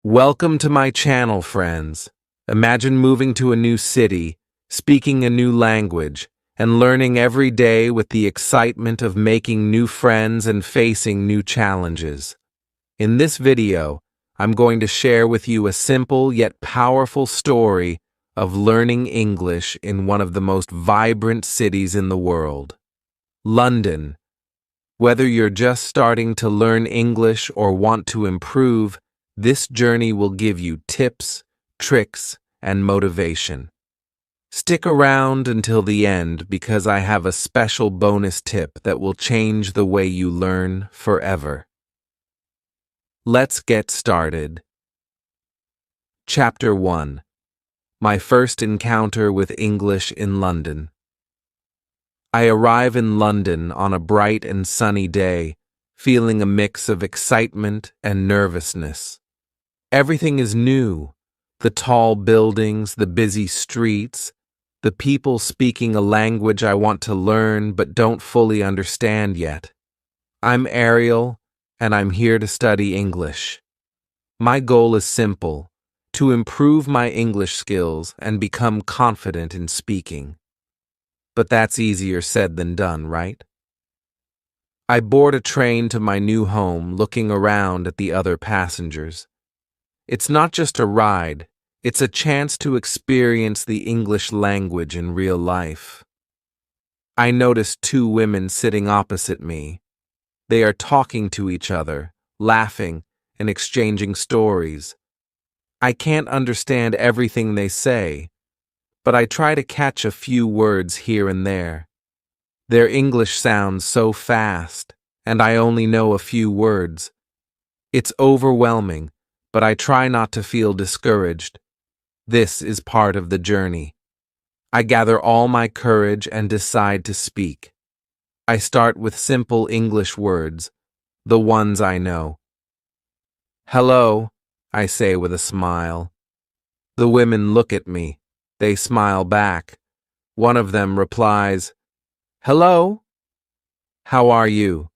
Welcome to my channel, friends. Imagine moving to a new city, speaking a new language, and learning every day with the excitement of making new friends and facing new challenges. In this video, I'm going to share with you a simple yet powerful story of learning English in one of the most vibrant cities in the world, London. Whether you're just starting to learn English or want to improve, this journey will give you tips, tricks, and motivation. Stick around until the end because I have a special bonus tip that will change the way you learn forever. Let's get started. Chapter 1. My first encounter with English in London. I arrive in London on a bright and sunny day, feeling a mix of excitement and nervousness. Everything is new: the tall buildings, the busy streets, the people speaking a language I want to learn but don't fully understand yet. I'm Ariel, and I'm here to study English. My goal is simple: to improve my English skills and become confident in speaking. But that's easier said than done, right? I board a train to my new home, looking around at the other passengers. It's not just a ride, it's a chance to experience the English language in real life. I notice two women sitting opposite me. They are talking to each other, laughing, and exchanging stories. I can't understand everything they say, but I try to catch a few words here and there. Their English sounds so fast, and I only know a few words. It's overwhelming, but I try not to feel discouraged. This is part of the journey. I gather all my courage and decide to speak. I start with simple English words, the ones I know. "Hello," I say with a smile. The women look at me. They smile back. One of them replies, "Hello? How are you?"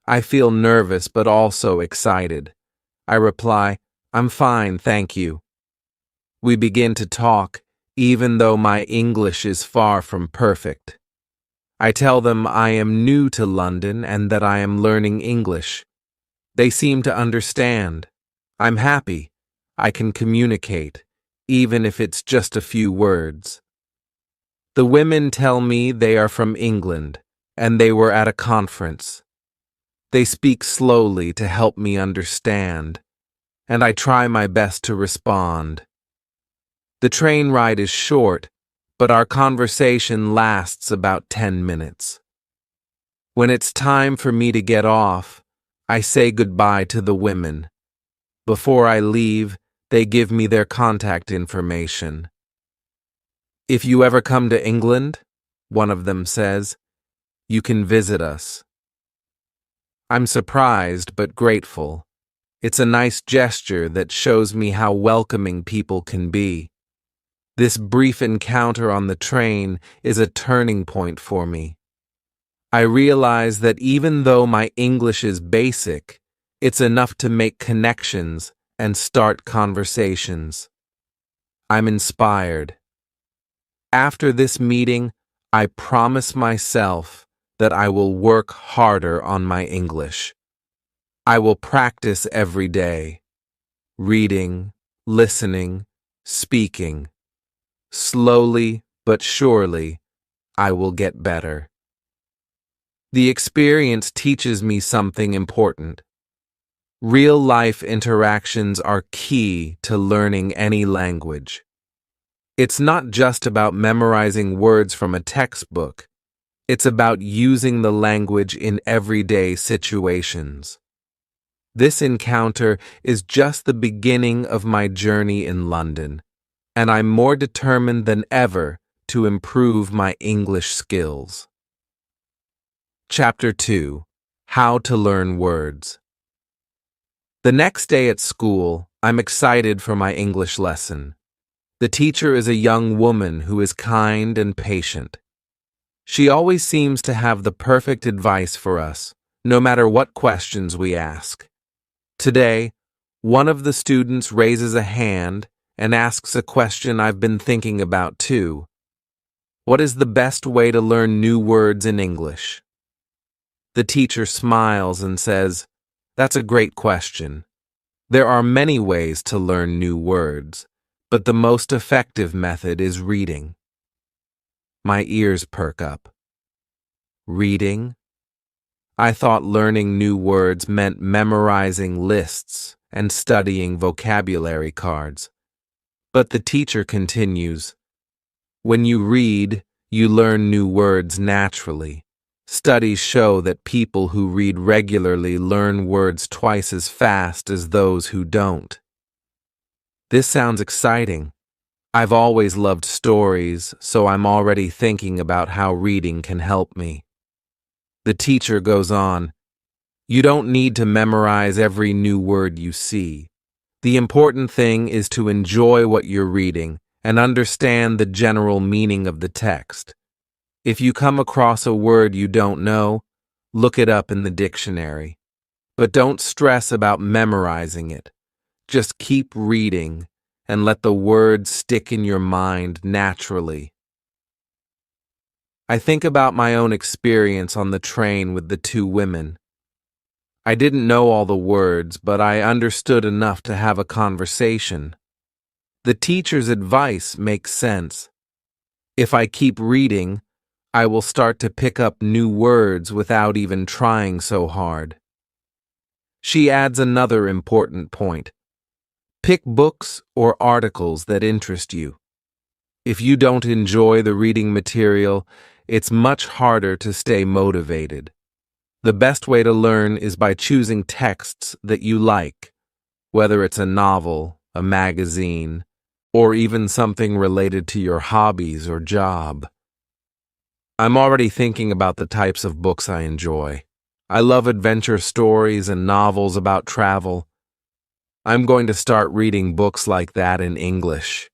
I feel nervous but also excited. I reply, "I'm fine, thank you." We begin to talk, even though my English is far from perfect. I tell them I am new to London and that I am learning English. They seem to understand. I'm happy. I can communicate, even if it's just a few words. The women tell me they are from England, and they were at a conference. They speak slowly to help me understand, and I try my best to respond. The train ride is short, but our conversation lasts about 10 minutes. When it's time for me to get off, I say goodbye to the women. Before I leave, they give me their contact information. "If you ever come to England," one of them says, "you can visit us." I'm surprised but grateful. It's a nice gesture that shows me how welcoming people can be. This brief encounter on the train is a turning point for me. I realize that even though my English is basic, it's enough to make connections and start conversations. I'm inspired. After this meeting, I promise myself that I will work harder on my English. I will practice every day, reading, listening, speaking. Slowly but surely, I will get better. The experience teaches me something important. Real-life interactions are key to learning any language. It's not just about memorizing words from a textbook. It's about using the language in everyday situations. This encounter is just the beginning of my journey in London, and I'm more determined than ever to improve my English skills. Chapter 2. How to learn words. The next day at school, I'm excited for my English lesson. The teacher is a young woman who is kind and patient. She always seems to have the perfect advice for us, no matter what questions we ask. Today, One of the students raises a hand and asks a question I've been thinking about too. What is the best way to learn new words in English? The teacher smiles and says, "That's a great question. There are many ways to learn new words, but the most effective method is reading." My ears perk up. Reading? I thought learning new words meant memorizing lists and studying vocabulary cards. But the teacher continues, "When you read, you learn new words naturally. Studies show that people who read regularly learn words twice as fast as those who don't." This sounds exciting. I've always loved stories, so I'm already thinking about how reading can help me. The teacher goes on, "You don't need to memorize every new word you see. The important thing is to enjoy what you're reading and understand the general meaning of the text. If you come across a word you don't know, look it up in the dictionary. But don't stress about memorizing it. Just keep reading and let the words stick in your mind naturally." I think about my own experience on the train with the two women. I didn't know all the words, but I understood enough to have a conversation. The teacher's advice makes sense. If I keep reading, I will start to pick up new words without even trying so hard. She adds another important point. Pick books or articles that interest you. If you don't enjoy the reading material, it's much harder to stay motivated. The best way to learn is by choosing texts that you like, whether it's a novel, a magazine, or even something related to your hobbies or job. I'm already thinking about the types of books I enjoy. I love adventure stories and novels about travel. I'm going to start reading books like that in English.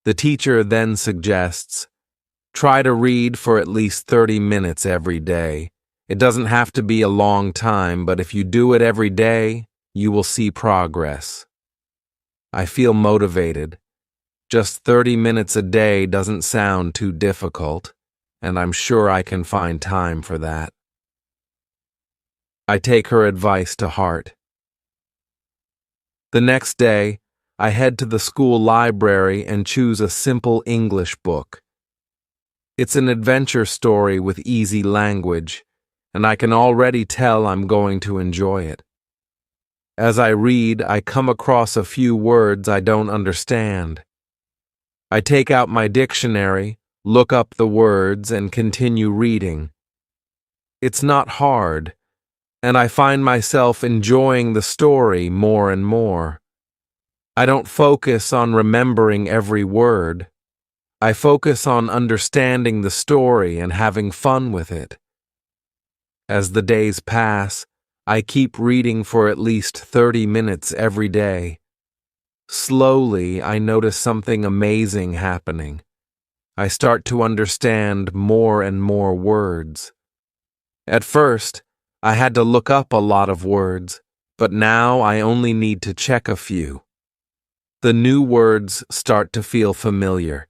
The teacher then suggests, try to read for at least 30 minutes every day. It doesn't have to be a long time, but if you do it every day, you will see progress. I feel motivated. Just 30 minutes a day doesn't sound too difficult, and I'm sure I can find time for that. I take her advice to heart. The next day, I head to the school library and choose a simple English book. It's an adventure story with easy language, and I can already tell I'm going to enjoy it. As I read, I come across a few words I don't understand. I take out my dictionary, look up the words, and continue reading. It's not hard, and I find myself enjoying the story more and more. I don't focus on remembering every word. I focus on understanding the story and having fun with it. As the days pass, I keep reading for at least 30 minutes every day. Slowly, I notice something amazing happening. I start to understand more and more words. At first, I had to look up a lot of words, but now I only need to check a few. The new words start to feel familiar,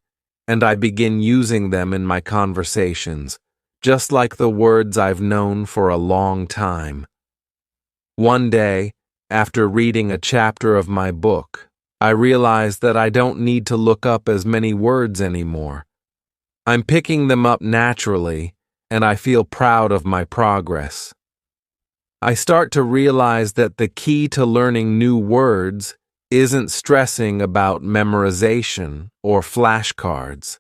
and I begin using them in my conversations, just like the words I've known for a long time. One day, after reading a chapter of my book, I realized that I don't need to look up as many words anymore. I'm picking them up naturally, and I feel proud of my progress. I start to realize that the key to learning new words isn't stressing about memorization or flashcards.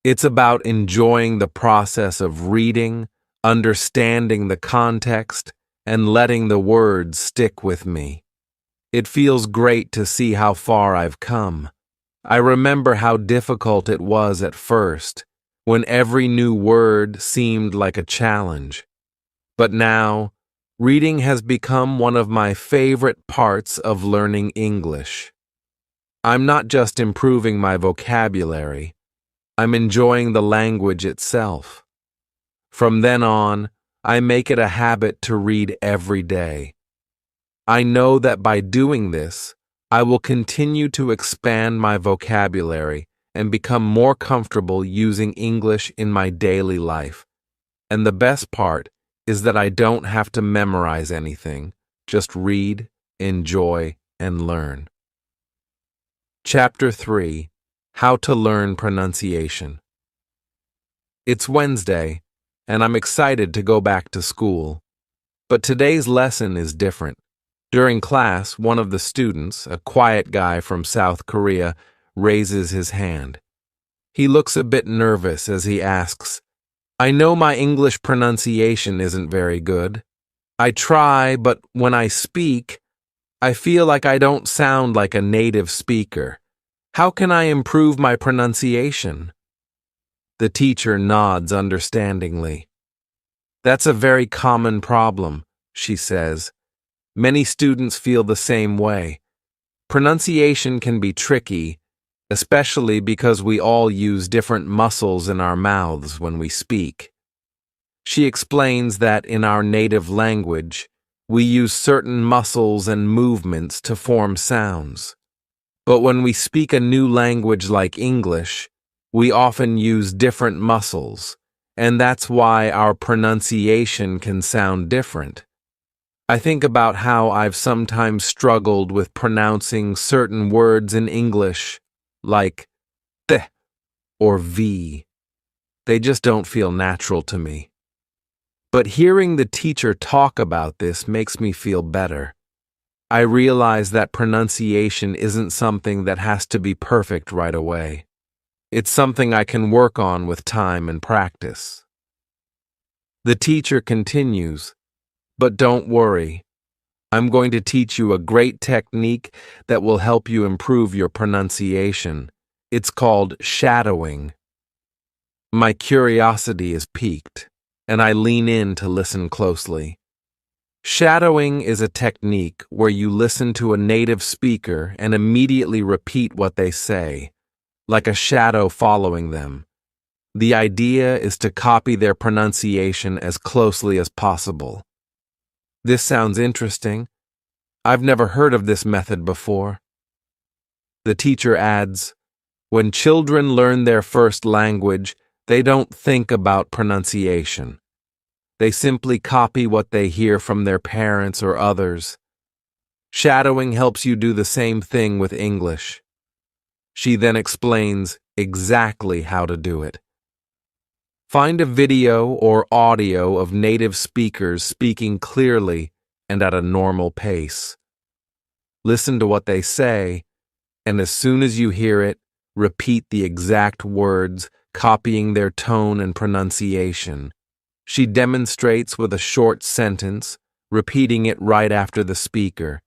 It's about enjoying the process of reading, understanding the context, and letting the words stick with me. It feels great to see how far I've come. I remember how difficult it was at first, when every new word seemed like a challenge. But now, reading has become one of my favorite parts of learning English. I'm not just improving my vocabulary, I'm enjoying the language itself. From then on, I make it a habit to read every day. I know that by doing this, I will continue to expand my vocabulary and become more comfortable using English in my daily life. And the best part is that I don't have to memorize anything, just read, enjoy, and learn. Chapter 3: How to Learn Pronunciation. It's Wednesday, and I'm excited to go back to school. But today's lesson is different. During class, one of the students, a quiet guy from South Korea, raises his hand. He looks a bit nervous as he asks, "I know my English pronunciation isn't very good. I try, but when I speak, I feel like I don't sound like a native speaker. How can I improve my pronunciation?" The teacher nods understandingly. "That's a very common problem," she says. "Many students feel the same way. Pronunciation can be tricky, especially because we all use different muscles in our mouths when we speak." She explains that in our native language, we use certain muscles and movements to form sounds. But when we speak a new language like English, we often use different muscles, and that's why our pronunciation can sound different. I think about how I've sometimes struggled with pronouncing certain words in English, like th or v. They just don't feel natural to me. But hearing the teacher talk about this makes me feel better. I realize that pronunciation isn't something that has to be perfect right away. It's something I can work on with time and practice. The teacher continues, "But don't worry. I'm going to teach you a great technique that will help you improve your pronunciation. It's called shadowing." My curiosity is piqued, and I lean in to listen closely. Shadowing is a technique where you listen to a native speaker and immediately repeat what they say, like a shadow following them. The idea is to copy their pronunciation as closely as possible. This sounds interesting. I've never heard of this method before. The teacher adds, "When children learn their first language, they don't think about pronunciation. They simply copy what they hear from their parents or others. Shadowing helps you do the same thing with English." She then explains exactly how to do it. Find a video or audio of native speakers speaking clearly and at a normal pace. Listen to what they say, and as soon as you hear it, repeat the exact words, copying their tone and pronunciation. She demonstrates with a short sentence, repeating it right after the speaker.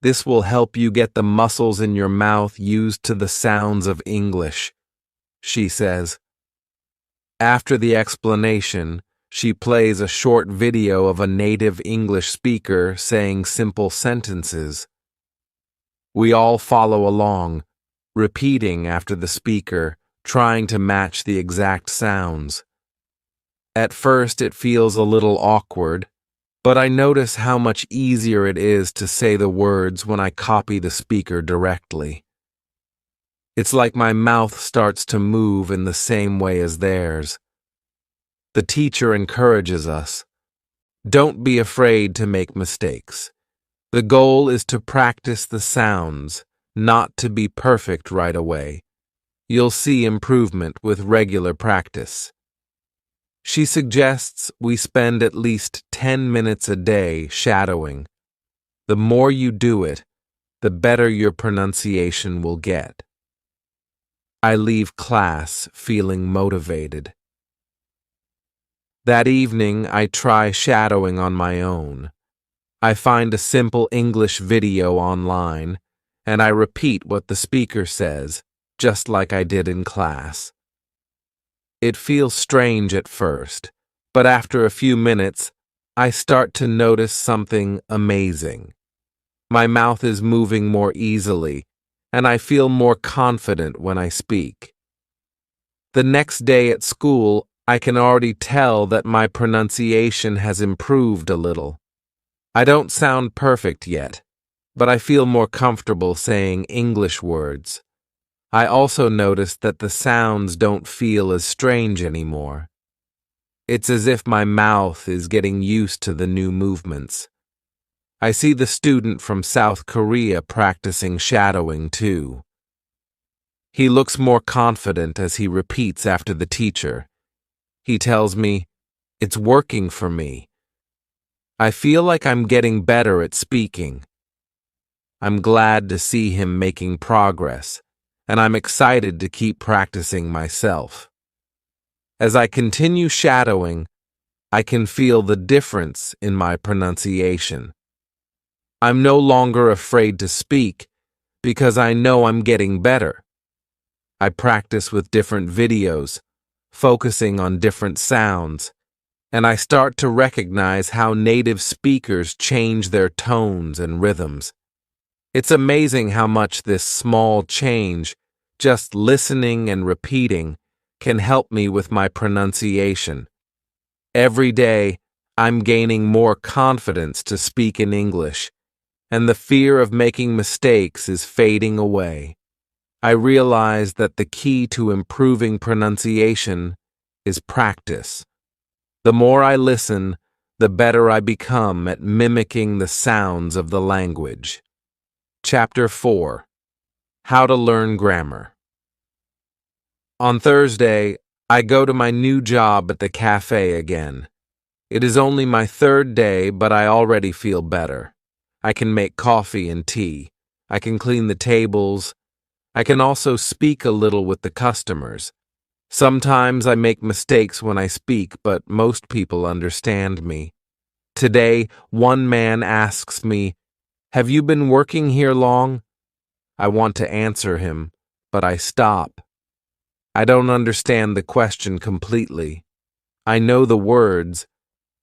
This will help you get the muscles in your mouth used to the sounds of English, she says. After the explanation, she plays a short video of a native English speaker saying simple sentences. We all follow along, repeating after the speaker, trying to match the exact sounds. At first, it feels a little awkward, but I notice how much easier it is to say the words when I copy the speaker directly. It's like my mouth starts to move in the same way as theirs. The teacher encourages us. Don't be afraid to make mistakes. The goal is to practice the sounds, not to be perfect right away. You'll see improvement with regular practice. She suggests we spend at least 10 minutes a day shadowing. The more you do it, the better your pronunciation will get. I leave class feeling motivated. That evening, I try shadowing on my own. I find a simple English video online, and I repeat what the speaker says, just like I did in class. It feels strange at first, but after a few minutes, I start to notice something amazing. My mouth is moving more easily, and I feel more confident when I speak. The next day at school, I can already tell that my pronunciation has improved a little. I don't sound perfect yet, but I feel more comfortable saying English words. I also noticed that the sounds don't feel as strange anymore. It's as if my mouth is getting used to the new movements. I see the student from South Korea practicing shadowing too. He looks more confident as he repeats after the teacher. He tells me, "It's working for me." I feel like I'm getting better at speaking. I'm glad to see him making progress, and I'm excited to keep practicing myself. As I continue shadowing, I can feel the difference in my pronunciation. I'm no longer afraid to speak because I know I'm getting better. I practice with different videos, focusing on different sounds, and I start to recognize how native speakers change their tones and rhythms. It's amazing how much this small change, just listening and repeating, can help me with my pronunciation. Every day, I'm gaining more confidence to speak in English, and the fear of making mistakes is fading away. I realize that the key to improving pronunciation is practice. The more I listen, the better I become at mimicking the sounds of the language. Chapter 4: How to Learn Grammar. On Thursday, I go to my new job at the cafe again. It is only my third day, but I already feel better. I can make coffee and tea. I can clean the tables. I can also speak a little with the customers. Sometimes I make mistakes when I speak, but most people understand me. Today, one man asks me, "Have you been working here long?" I want to answer him, but I stop. I don't understand the question completely. I know the words,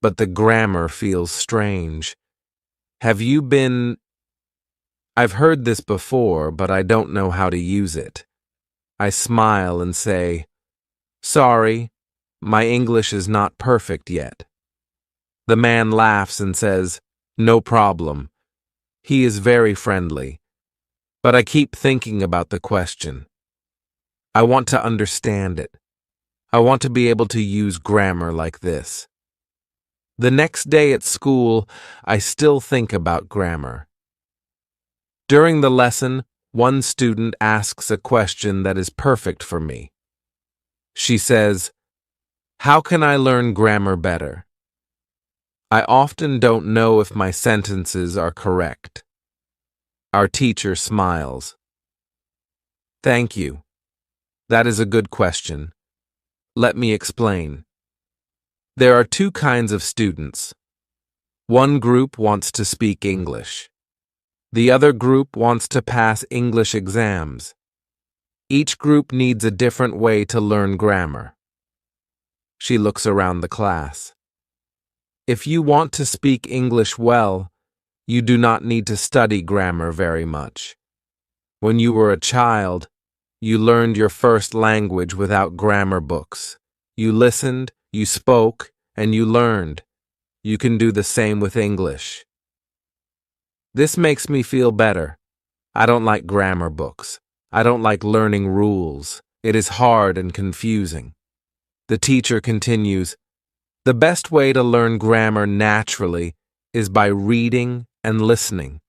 but the grammar feels strange. Have you been... I've heard this before, but I don't know how to use it. I smile and say, "Sorry, my English is not perfect yet." The man laughs and says, "No problem." He is very friendly, but I keep thinking about the question. I want to understand it. I want to be able to use grammar like this. The next day at school, I still think about grammar. During the lesson, one student asks a question that is perfect for me. She says, "How can I learn grammar better?" I often don't know if my sentences are correct. Our teacher smiles. "Thank you. That is a good question. Let me explain. There are two kinds of students. One group wants to speak English. The other group wants to pass English exams. Each group needs a different way to learn grammar." She looks around the class. If you want to speak English well, you do not need to study grammar very much. When you were a child, you learned your first language without grammar books. You listened, you spoke, and you learned. You can do the same with English. This makes me feel better. I don't like grammar books. I don't like learning rules. It is hard and confusing. The teacher continues, "The best way to learn grammar naturally is by reading and listening.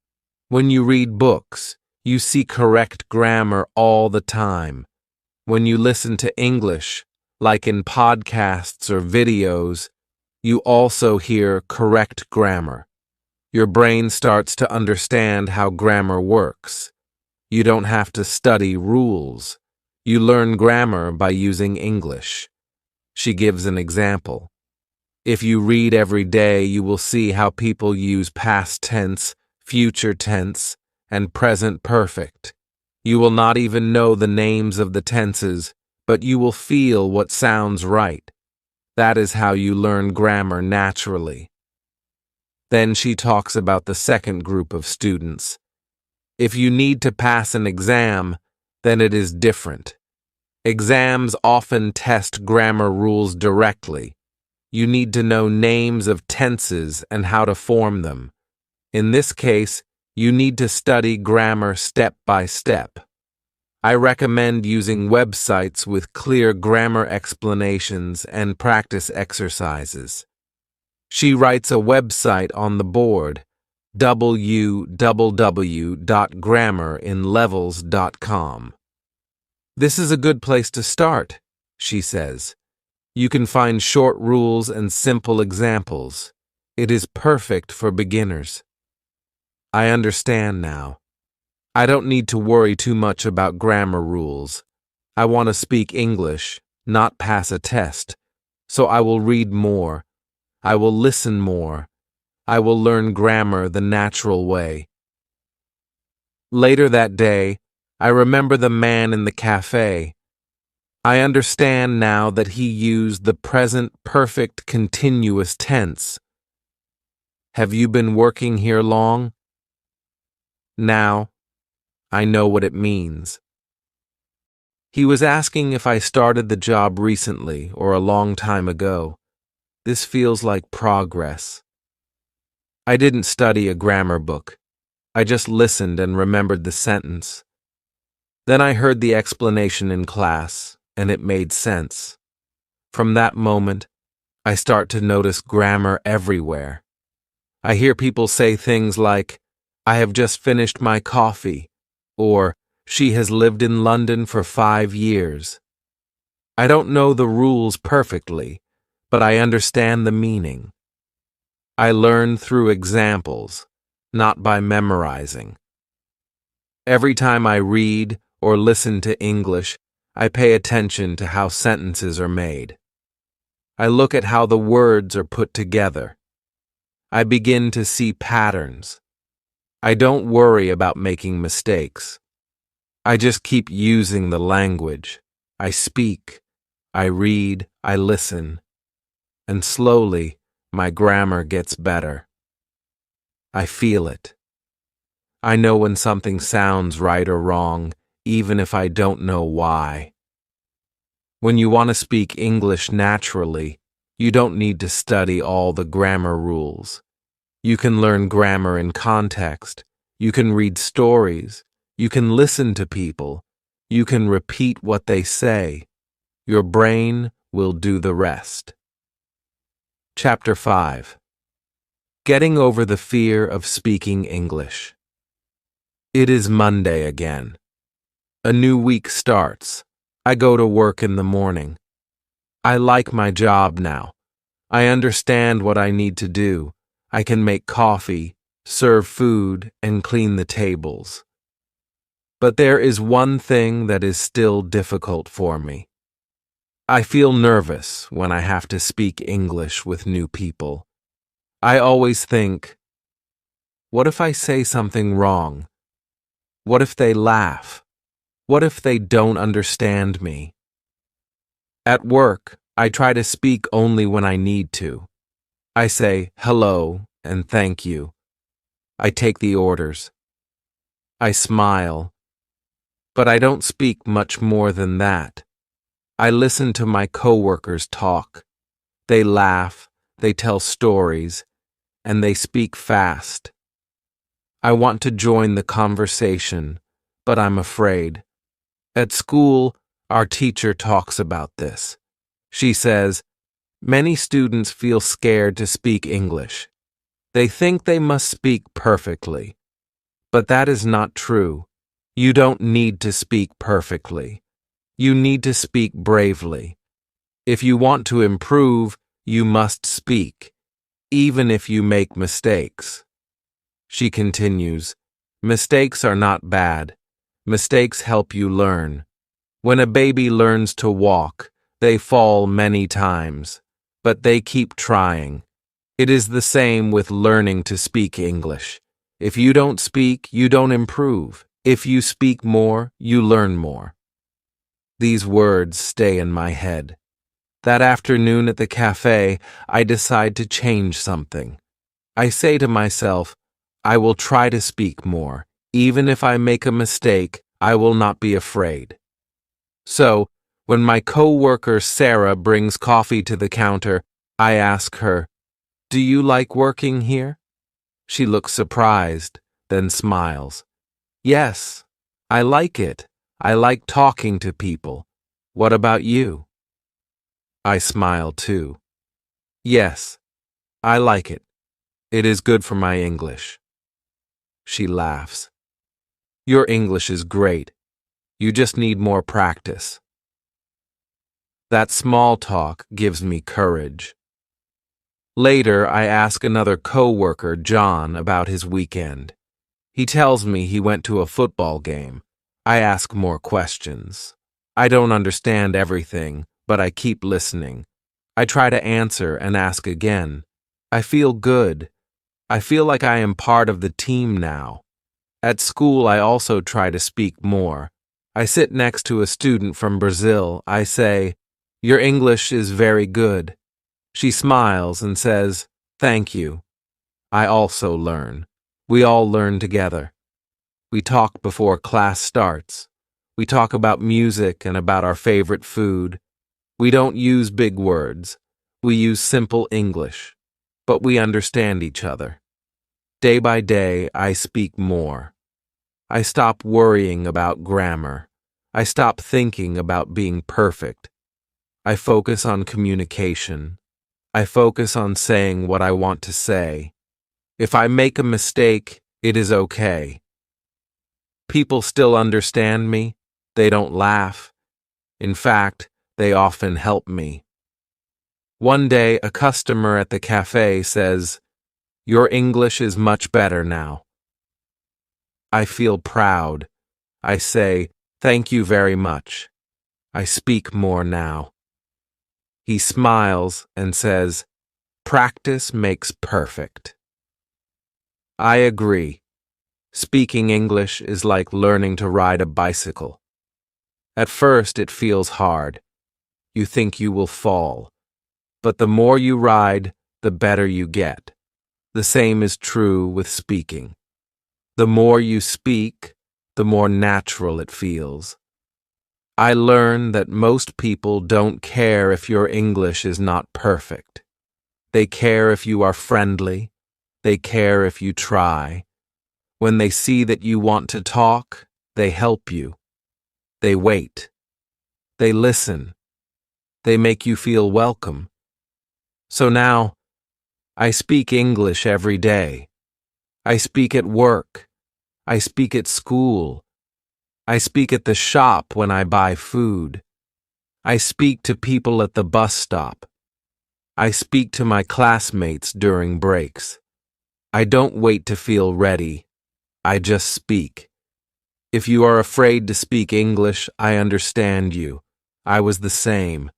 When you read books, you see correct grammar all the time. When you listen to English, like in podcasts or videos, you also hear correct grammar. Your brain starts to understand how grammar works. You don't have to study rules. You learn grammar by using English." She gives an example. If you read every day, you will see how people use past tense, future tense, and present perfect. You will not even know the names of the tenses, but you will feel what sounds right. That is how you learn grammar naturally. Then she talks about the second group of students. If you need to pass an exam, then it is different. Exams often test grammar rules directly. You need to know names of tenses and how to form them. In this case, you need to study grammar step by step. I recommend using websites with clear grammar explanations and practice exercises. She writes a website on the board, www.grammerinlevels.com. This is a good place to start, she says. You can find short rules and simple examples. It is perfect for beginners. I understand now. I don't need to worry too much about grammar rules. I want to speak English, not pass a test. So I will read more. I will listen more. I will learn grammar the natural way. Later that day, I remember the man in the cafe. I understand now that he used the present perfect continuous tense. Have you been working here long? Now, I know what it means. He was asking if I started the job recently or a long time ago. This feels like progress. I didn't study a grammar book. I just listened and remembered the sentence. Then I heard the explanation in class, and it made sense. From that moment, I start to notice grammar everywhere. I hear people say things like, I have just finished my coffee, or she has lived in London for 5 years. I don't know the rules perfectly, but I understand the meaning. I learn through examples, not by memorizing. Every time I read or listen to English, I pay attention to how sentences are made. I look at how the words are put together. I begin to see patterns. I don't worry about making mistakes. I just keep using the language. I speak, I read, I listen, and slowly my grammar gets better. I feel it. I know when something sounds right or wrong, even if I don't know why. When you want to speak English naturally, you don't need to study all the grammar rules. You can learn grammar in context. You can read stories. You can listen to people. You can repeat what they say. Your brain will do the rest. Chapter 5. Getting over the fear of speaking English. It is Monday again. A new week starts. I go to work in the morning. I like my job now. I understand what I need to do. I can make coffee, serve food, and clean the tables. But there is one thing that is still difficult for me. I feel nervous when I have to speak English with new people. I always think, what if I say something wrong? What if they laugh? What if they don't understand me? At work, I try to speak only when I need to. I say hello and thank you. I take the orders. I smile. But I don't speak much more than that. I listen to my coworkers talk. They laugh, they tell stories, and they speak fast. I want to join the conversation, but I'm afraid. At school, our teacher talks about this. She says, many students feel scared to speak English. They think they must speak perfectly. But that is not true. You don't need to speak perfectly. You need to speak bravely. If you want to improve, you must speak, even if you make mistakes. She continues, mistakes are not bad. Mistakes help you learn. When a baby learns to walk, they fall many times, but they keep trying. It is the same with learning to speak English. If you don't speak, you don't improve. If you speak more, you learn more. These words stay in my head. That afternoon at the cafe, I decide to change something. I say to myself, I will try to speak more. Even if I make a mistake, I will not be afraid. So, when my co-worker Sarah brings coffee to the counter, I ask her, do you like working here? She looks surprised, then smiles. Yes, I like it. I like talking to people. What about you? I smile too. Yes, I like it. It is good for my English. She laughs. Your English is great. You just need more practice. That small talk gives me courage. Later, I ask another co-worker, John, about his weekend. He tells me he went to a football game. I ask more questions. I don't understand everything, but I keep listening. I try to answer and ask again. I feel good. I feel like I am part of the team now. At school, I also try to speak more. I sit next to a student from Brazil. I say, "Your English is very good." She smiles and says, "Thank you." I also learn. We all learn together. We talk before class starts. We talk about music and about our favorite food. We don't use big words. We use simple English. But we understand each other. Day by day, I speak more. I stop worrying about grammar. I stop thinking about being perfect. I focus on communication. I focus on saying what I want to say. If I make a mistake, it is okay. People still understand me. They don't laugh. In fact, they often help me. One day, a customer at the cafe says, "Your English is much better now." I feel proud. I say, "Thank you very much. I speak more now." He smiles and says, "Practice makes perfect." I agree. Speaking English is like learning to ride a bicycle. At first, it feels hard. You think you will fall. But the more you ride, the better you get. The same is true with speaking. The more you speak, the more natural it feels. I learn that most people don't care if your English is not perfect. They care if you are friendly. They care if you try. When they see that you want to talk, they help you. They wait. They listen. They make you feel welcome. So now, I speak English every day. I speak at work. I speak at school. I speak at the shop when I buy food. I speak to people at the bus stop. I speak to my classmates during breaks. I don't wait to feel ready. I just speak. If you are afraid to speak English, I understand you. I was the same.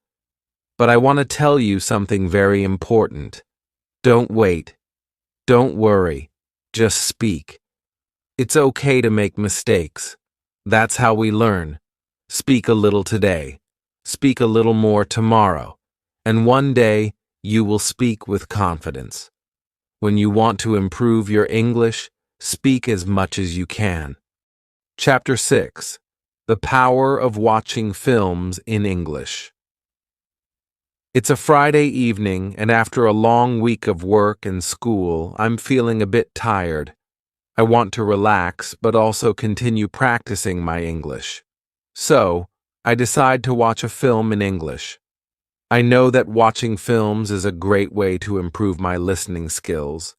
But I want to tell you something very important. Don't wait. Don't worry. Just speak. It's okay to make mistakes. That's how we learn. Speak a little today. Speak a little more tomorrow. And one day, you will speak with confidence. When you want to improve your English, speak as much as you can. Chapter 6. The Power of Watching Films in English. It's a Friday evening, and after a long week of work and school, I'm feeling a bit tired. I want to relax, but also continue practicing my English. So, I decide to watch a film in English. I know that watching films is a great way to improve my listening skills,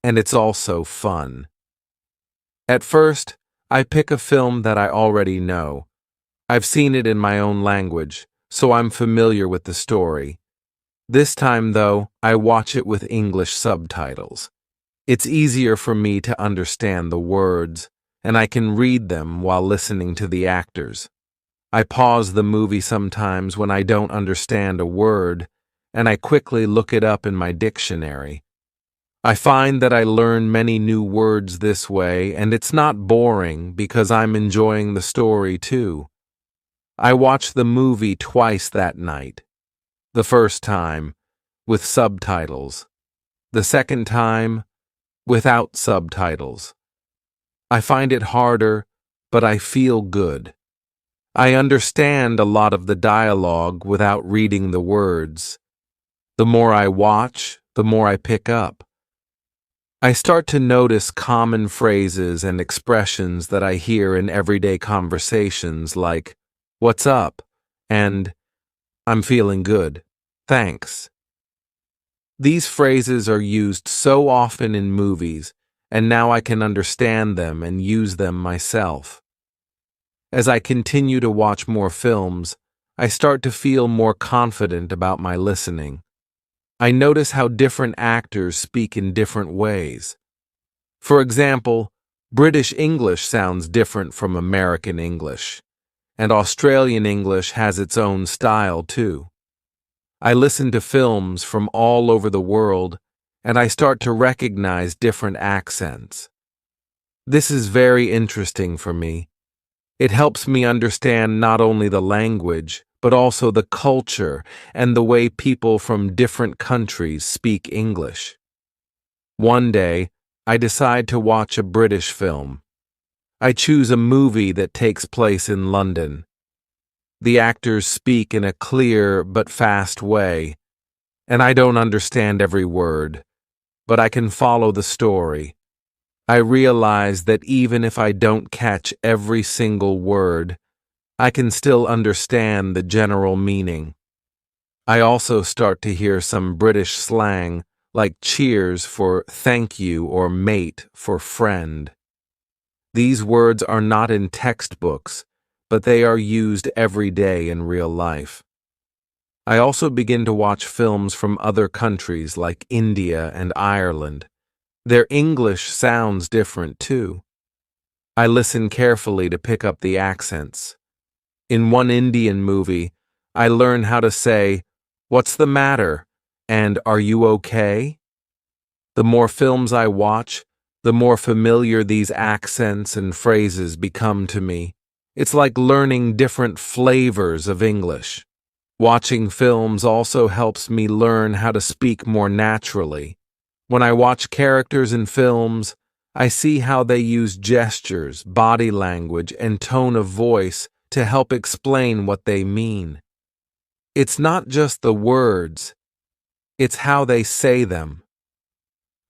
and it's also fun. At first, I pick a film that I already know. I've seen it in my own language, so I'm familiar with the story. This time, though, I watch it with English subtitles. It's easier for me to understand the words, and I can read them while listening to the actors. I pause the movie sometimes when I don't understand a word, and I quickly look it up in my dictionary. I find that I learn many new words this way, and it's not boring because I'm enjoying the story too. I watched the movie twice that night. The first time, with subtitles. The second time, without subtitles. I find it harder, but I feel good. I understand a lot of the dialogue without reading the words. The more I watch, the more I pick up. I start to notice common phrases and expressions that I hear in everyday conversations like, "What's up?" and "I'm feeling good. Thanks." These phrases are used so often in movies, and now I can understand them and use them myself. As I continue to watch more films, I start to feel more confident about my listening. I notice how different actors speak in different ways. For example, British English sounds different from American English, and Australian English has its own style too. I listen to films from all over the world, and I start to recognize different accents. This is very interesting for me. It helps me understand not only the language, but also the culture and the way people from different countries speak English. One day, I decide to watch a British film. I choose a movie that takes place in London. The actors speak in a clear but fast way, and I don't understand every word, but I can follow the story. I realize that even if I don't catch every single word, I can still understand the general meaning. I also start to hear some British slang, like cheers for thank you or mate for friend. These words are not in textbooks, but they are used every day in real life. I also begin to watch films from other countries like India and Ireland. Their English sounds different too. I listen carefully to pick up the accents. In one Indian movie, I learn how to say, "What's the matter?" and "Are you okay?" The more films I watch, the more familiar these accents and phrases become to me. It's like learning different flavors of English. Watching films also helps me learn how to speak more naturally. When I watch characters in films, I see how they use gestures, body language, and tone of voice to help explain what they mean. It's not just the words, it's how they say them.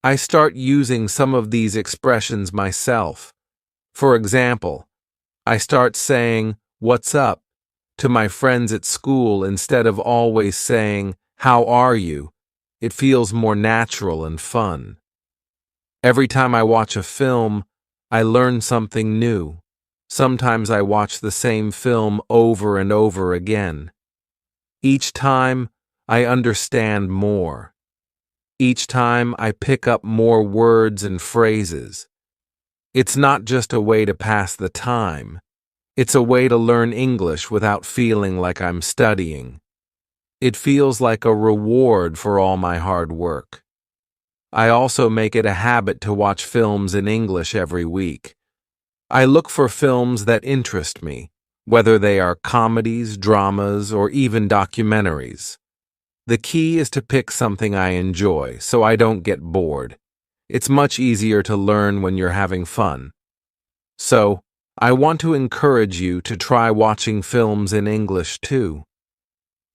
I start using some of these expressions myself. For example, I start saying, "What's up?" to my friends at school instead of always saying, "How are you?" It feels more natural and fun. Every time I watch a film, I learn something new. Sometimes I watch the same film over and over again. Each time, I understand more. Each time, I pick up more words and phrases. It's not just a way to pass the time. It's a way to learn English without feeling like I'm studying. It feels like a reward for all my hard work. I also make it a habit to watch films in English every week. I look for films that interest me, whether they are comedies, dramas, or even documentaries. The key is to pick something I enjoy so I don't get bored. It's much easier to learn when you're having fun. So, I want to encourage you to try watching films in English too.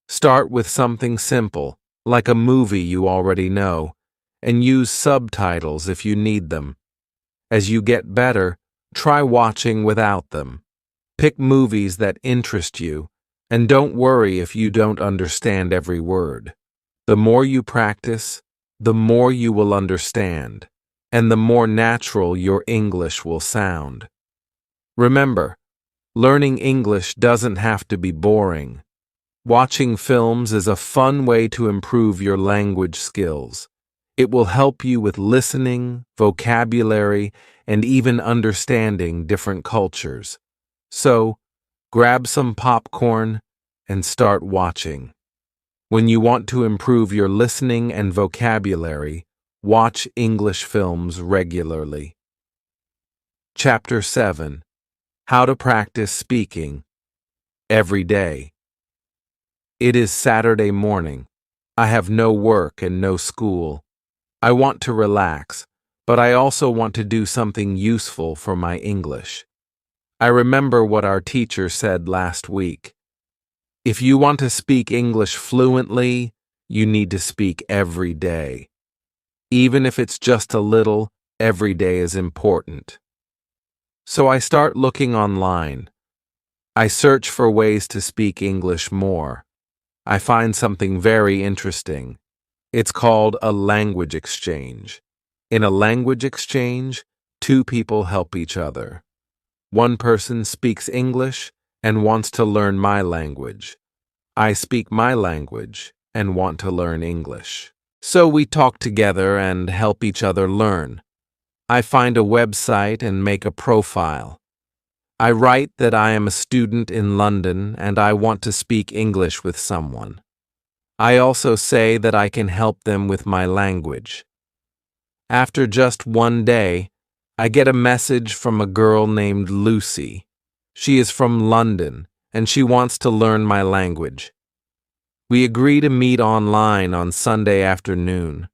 Start with something simple, like a movie you already know, and use subtitles if you need them. As you get better, try watching without them. Pick movies that interest you, and don't worry if you don't understand every word. The more you practice, the more you will understand, and the more natural your English will sound. Remember, learning English doesn't have to be boring. Watching films is a fun way to improve your language skills. It will help you with listening, vocabulary, and even understanding different cultures. So, grab some popcorn and start watching. When you want to improve your listening and vocabulary, watch English films regularly. Chapter 7. How to practice speaking every day. It is Saturday morning. I have no work and no school. I want to relax, but I also want to do something useful for my English. I remember what our teacher said last week. If you want to speak English fluently, you need to speak every day. Even if it's just a little, every day is important. So I start looking online. I search for ways to speak English more. I find something very interesting. It's called a language exchange. In a language exchange, two people help each other. One person speaks English and wants to learn my language. I speak my language and want to learn English. So we talk together and help each other learn. I find a website and make a profile. I write that I am a student in London and I want to speak English with someone. I also say that I can help them with my language. After just one day, I get a message from a girl named Lucy. She is from London and she wants to learn my language. We agree to meet online on Sunday afternoon.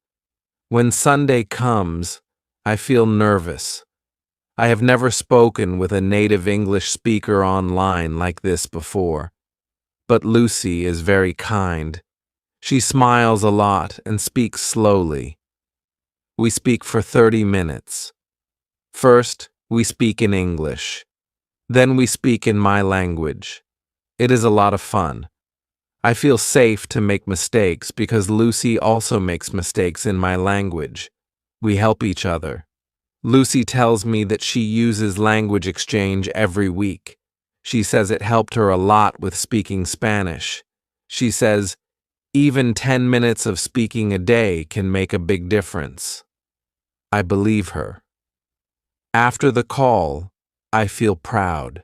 When Sunday comes, I feel nervous. I have never spoken with a native English speaker online like this before. But Lucy is very kind. She smiles a lot and speaks slowly. We speak for 30 minutes. First, we speak in English. Then we speak in my language. It is a lot of fun. I feel safe to make mistakes because Lucy also makes mistakes in my language. We help each other. Lucy tells me that she uses language exchange every week. She says it helped her a lot with speaking Spanish. She says, even 10 minutes of speaking a day can make a big difference. I believe her. After the call, I feel proud.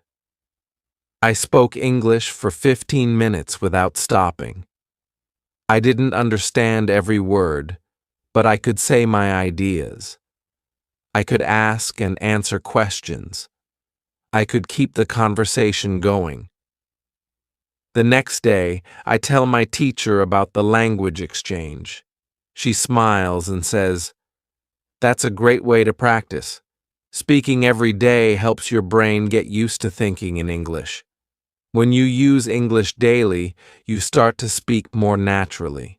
I spoke English for 15 minutes without stopping. I didn't understand every word, but I could say my ideas. I could ask and answer questions. I could keep the conversation going. The next day, I tell my teacher about the language exchange. She smiles and says, "That's a great way to practice. Speaking every day helps your brain get used to thinking in English. When you use English daily, you start to speak more naturally."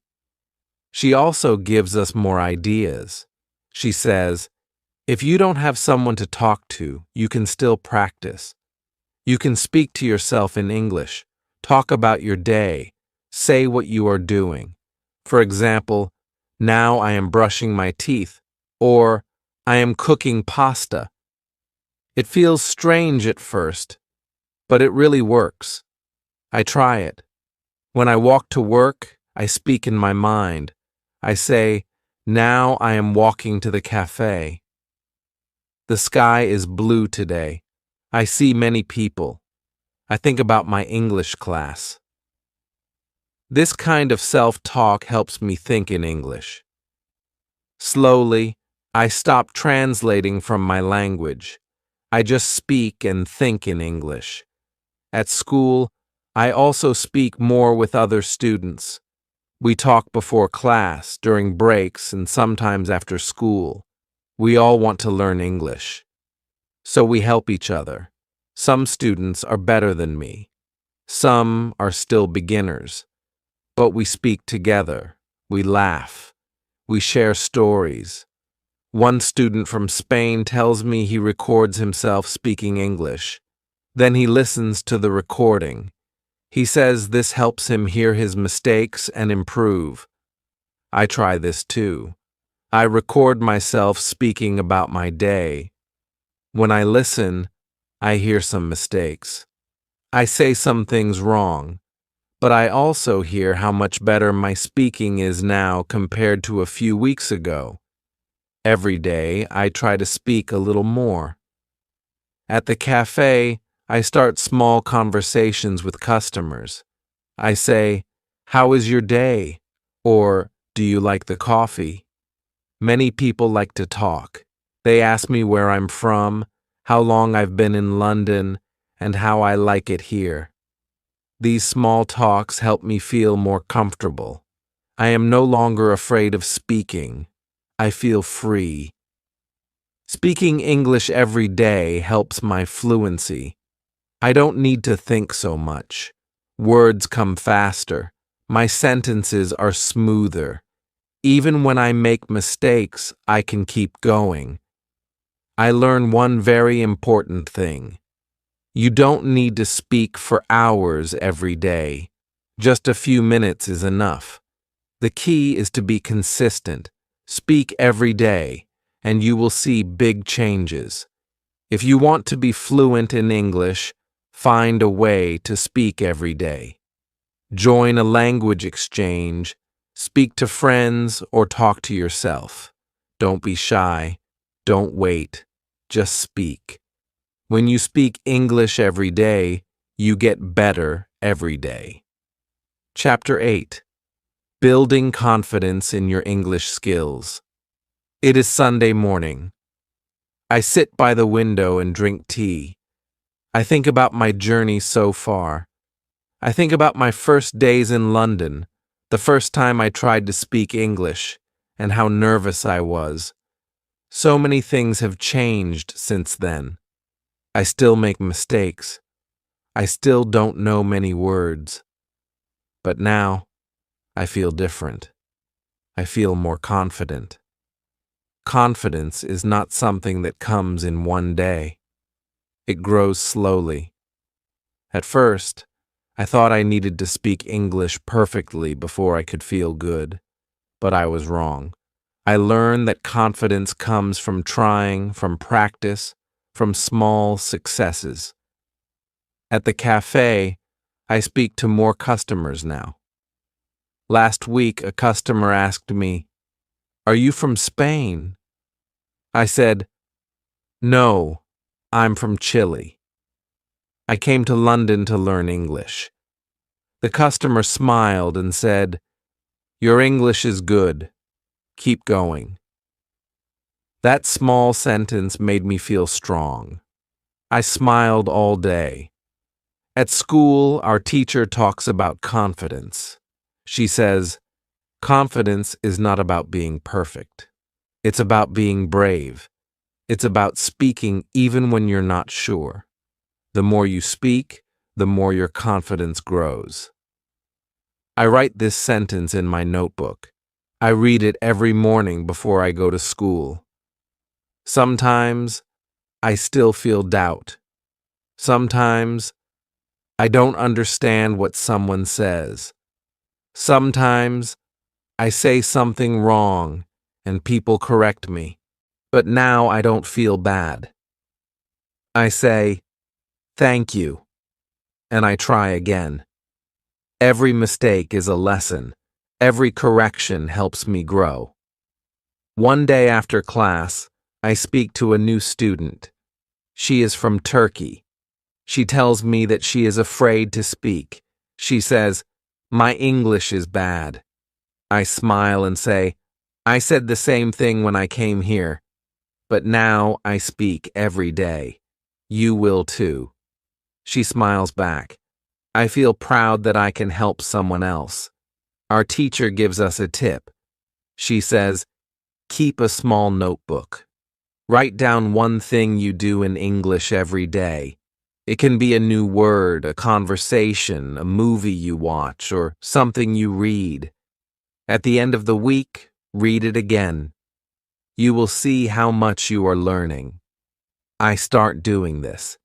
She also gives us more ideas. She says, if you don't have someone to talk to, you can still practice. You can speak to yourself in English, talk about your day, say what you are doing. For example, now I am brushing my teeth, or I am cooking pasta. It feels strange at first, but it really works. I try it. When I walk to work, I speak in my mind. I say, now I am walking to the cafe. The sky is blue today. I see many people. I think about my English class. This kind of self-talk helps me think in English. Slowly, I stop translating from my language. I just speak and think in English. At school, I also speak more with other students. We talk before class, during breaks, and sometimes after school. We all want to learn English. So we help each other. Some students are better than me. Some are still beginners. But we speak together. We laugh. We share stories. One student from Spain tells me he records himself speaking English. Then he listens to the recording. He says this helps him hear his mistakes and improve. I try this too. I record myself speaking about my day. When I listen, I hear some mistakes. I say some things wrong, but I also hear how much better my speaking is now compared to a few weeks ago. Every day, I try to speak a little more. At the cafe, I start small conversations with customers. I say, "How is your day?" Or, "Do you like the coffee?" Many people like to talk. They ask me where I'm from, how long I've been in London, and how I like it here. These small talks help me feel more comfortable. I am no longer afraid of speaking. I feel free. Speaking English every day helps my fluency. I don't need to think so much. Words come faster. My sentences are smoother. Even when I make mistakes, I can keep going. I learn one very important thing. You don't need to speak for hours every day. Just a few minutes is enough. The key is to be consistent. Speak every day, and you will see big changes. If you want to be fluent in English, find a way to speak every day. Join a language exchange, speak to friends, or talk to yourself. Don't be shy. Don't wait. Just speak. When you speak English every day, you get better every day. Chapter 8. Building confidence in your English skills. It is Sunday morning. I sit by the window and drink tea. I think about my journey so far. I think about my first days in London, the first time I tried to speak English, and how nervous I was. So many things have changed since then. I still make mistakes. I still don't know many words. But now, I feel different. I feel more confident. Confidence is not something that comes in one day. It grows slowly. At first, I thought I needed to speak English perfectly before I could feel good, but I was wrong. I learned that confidence comes from trying, from practice, from small successes. At the cafe, I speak to more customers now. Last week, a customer asked me, "Are you from Spain?" I said, "No, I'm from Chile. I came to London to learn English." The customer smiled and said, "Your English is good. Keep going." That small sentence made me feel strong. I smiled all day. At school, our teacher talks about confidence. She says, confidence is not about being perfect. It's about being brave. It's about speaking even when you're not sure. The more you speak, the more your confidence grows. I write this sentence in my notebook. I read it every morning before I go to school. Sometimes I still feel doubt. Sometimes I don't understand what someone says. Sometimes I say something wrong and people correct me, but now I don't feel bad. I say, "Thank you," and I try again. Every mistake is a lesson. Every correction helps me grow. One day after class, I speak to a new student. She is from Turkey. She tells me that she is afraid to speak. She says, "My English is bad." I smile and say, "I said the same thing when I came here, but now I speak every day. You will too." She smiles back. I feel proud that I can help someone else. Our teacher gives us a tip. She says, keep a small notebook. Write down one thing you do in English every day. It can be a new word, a conversation, a movie you watch, or something you read. At the end of the week, read it again. You will see how much you are learning. I start doing this.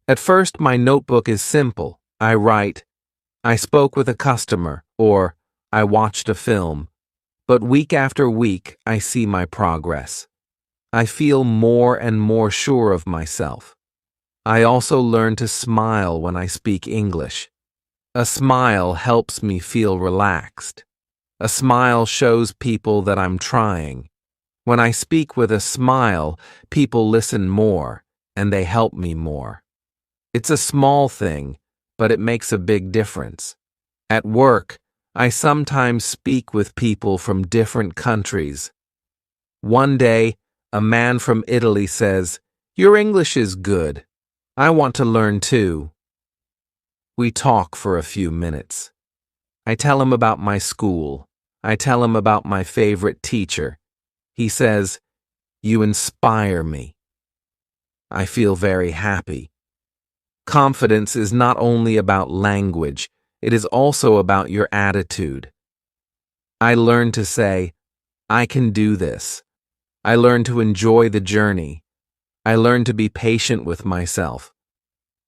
At first, my notebook is simple. I write, "I spoke with a customer," or "I watched a film." But week after week, I see my progress. I feel more and more sure of myself. I also learn to smile when I speak English. A smile helps me feel relaxed. A smile shows people that I'm trying. When I speak with a smile, people listen more, and they help me more. It's a small thing, but it makes a big difference. At work, I sometimes speak with people from different countries. One day, a man from Italy says, "Your English is good. I want to learn too." We talk for a few minutes. I tell him about my school. I tell him about my favorite teacher. He says, "You inspire me." I feel very happy. Confidence is not only about language, it is also about your attitude. I learn to say, I can do this. I learn to enjoy the journey. I learn to be patient with myself.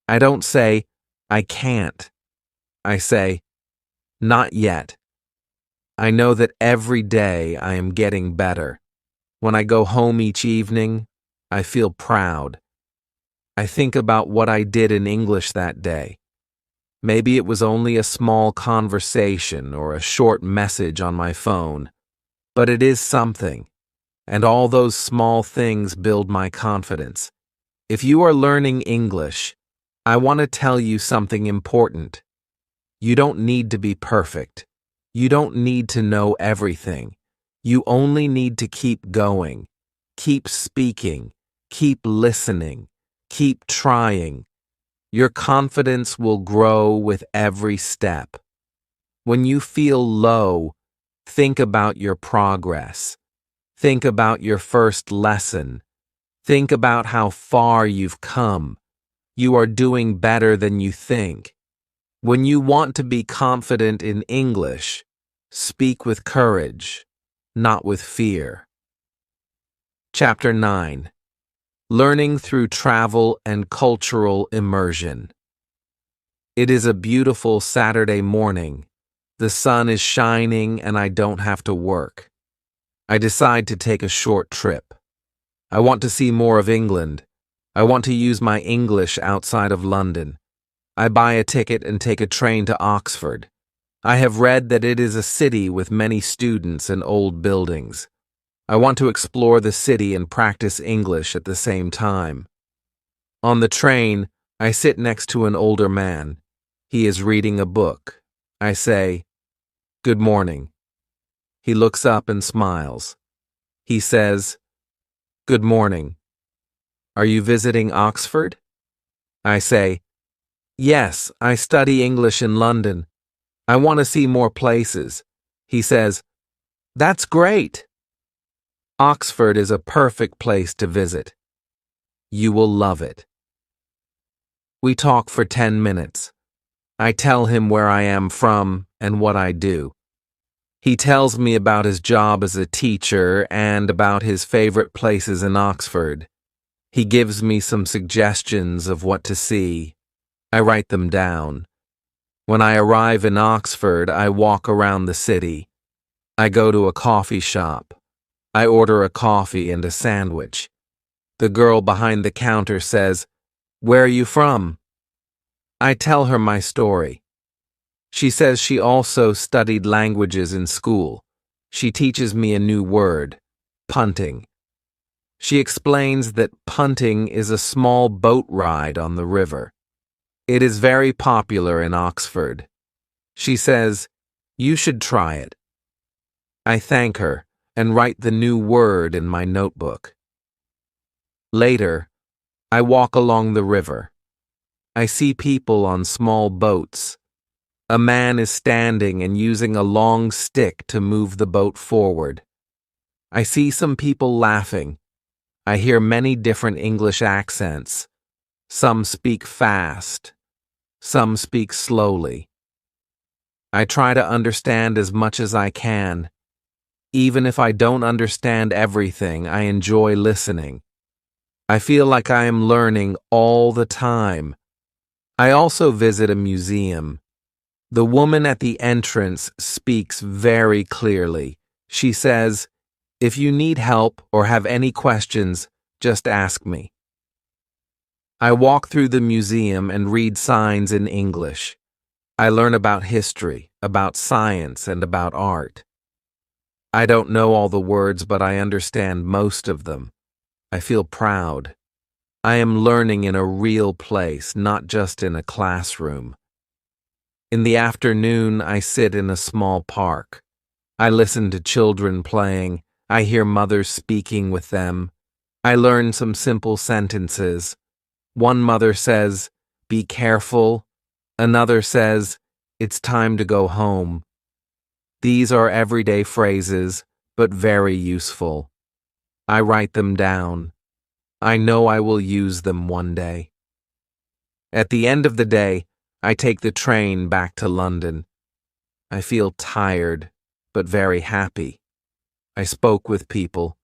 I don't say, I can't. I say, not yet. I know that every day I am getting better. When I go home each evening, I feel proud. I think about what I did in English that day. Maybe it was only a small conversation or a short message on my phone, but it is something, and all those small things build my confidence. If you are learning English, I want to tell you something important. You don't need to be perfect. You don't need to know everything. You only need to keep going, keep speaking, keep listening, keep trying. Your confidence will grow with every step. When you feel low, think about your progress. Think about your first lesson. Think about how far you've come. You are doing better than you think. When you want to be confident in English, speak with courage, not with fear. Chapter 9. Learning through travel and cultural immersion. It is a beautiful Saturday morning. The sun is shining and I don't have to work. I decide to take a short trip. I want to see more of England. I want to use my English outside of London. I buy a ticket and take a train to Oxford. I have read that it is a city with many students and old buildings. I want to explore the city and practice English at the same time. On the train, I sit next to an older man. He is reading a book. I say, "Good morning." He looks up and smiles. He says, "Good morning. Are you visiting Oxford?" I say, "Yes, I study English in London. I want to see more places." He says, "That's great." Oxford is a perfect place to visit. You will love it. We talk for 10 minutes. I tell him where I am from and what I do. He tells me about his job as a teacher and about his favorite places in Oxford. He gives me some suggestions of what to see. I write them down. When I arrive in Oxford, I walk around the city. I go to a coffee shop. I order a coffee and a sandwich. The girl behind the counter says, "Where are you from?" I tell her my story. She says she also studied languages in school. She teaches me a new word, punting. She explains that punting is a small boat ride on the river. It is very popular in Oxford. She says, "You should try it." I thank her and write the new word in my notebook. Later, I walk along the river. I see people on small boats. A man is standing and using a long stick to move the boat forward. I see some people laughing. I hear many different English accents. Some speak fast. Some speak slowly. I try to understand as much as I can. Even if I don't understand everything, I enjoy listening. I feel like I am learning all the time. I also visit a museum. The woman at the entrance speaks very clearly. She says, "If you need help or have any questions, just ask me." I walk through the museum and read signs in English. I learn about history, about science, and about art. I don't know all the words, but I understand most of them. I feel proud. I am learning in a real place, not just in a classroom. In the afternoon, I sit in a small park. I listen to children playing. I hear mothers speaking with them. I learn some simple sentences. One mother says, "Be careful." Another says, "It's time to go home." These are everyday phrases, but very useful. I write them down. I know I will use them one day. At the end of the day, I take the train back to London. I feel tired, but very happy. I spoke with people,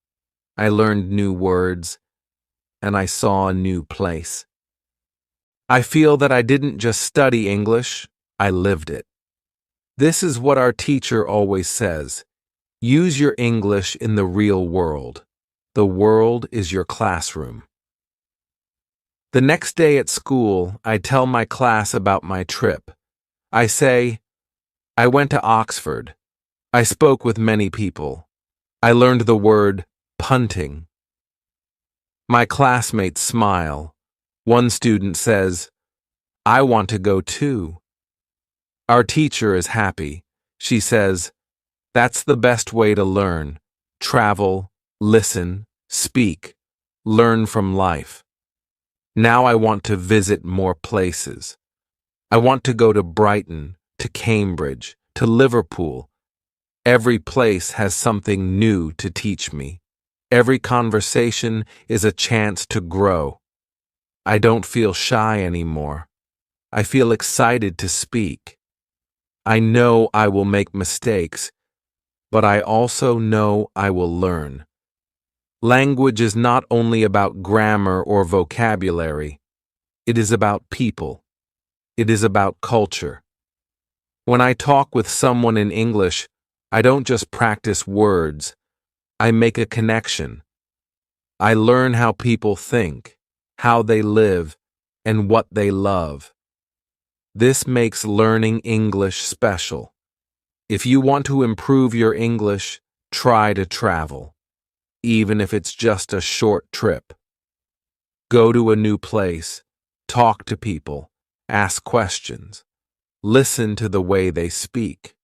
I learned new words, and I saw a new place. I feel that I didn't just study English, I lived it. This is what our teacher always says: use your English in the real world. The world is your classroom. The next day at school, I tell my class about my trip. I say, I went to Oxford. I spoke with many people. I learned the word punting. My classmates smile. One student says, I want to go too. Our teacher is happy. She says, that's the best way to learn. Travel, listen, speak, learn from life. Now I want to visit more places. I want to go to Brighton, to Cambridge, to Liverpool. Every place has something new to teach me. Every conversation is a chance to grow. I don't feel shy anymore. I feel excited to speak. I know I will make mistakes, but I also know I will learn. Language is not only about grammar or vocabulary. It is about people. It is about culture. When I talk with someone in English, I don't just practice words. I make a connection. I learn how people think, how they live, and what they love. This makes learning English special. If you want to improve your English, try to travel, even if it's just a short trip. Go to a new place, talk to people, ask questions, listen to the way they speak.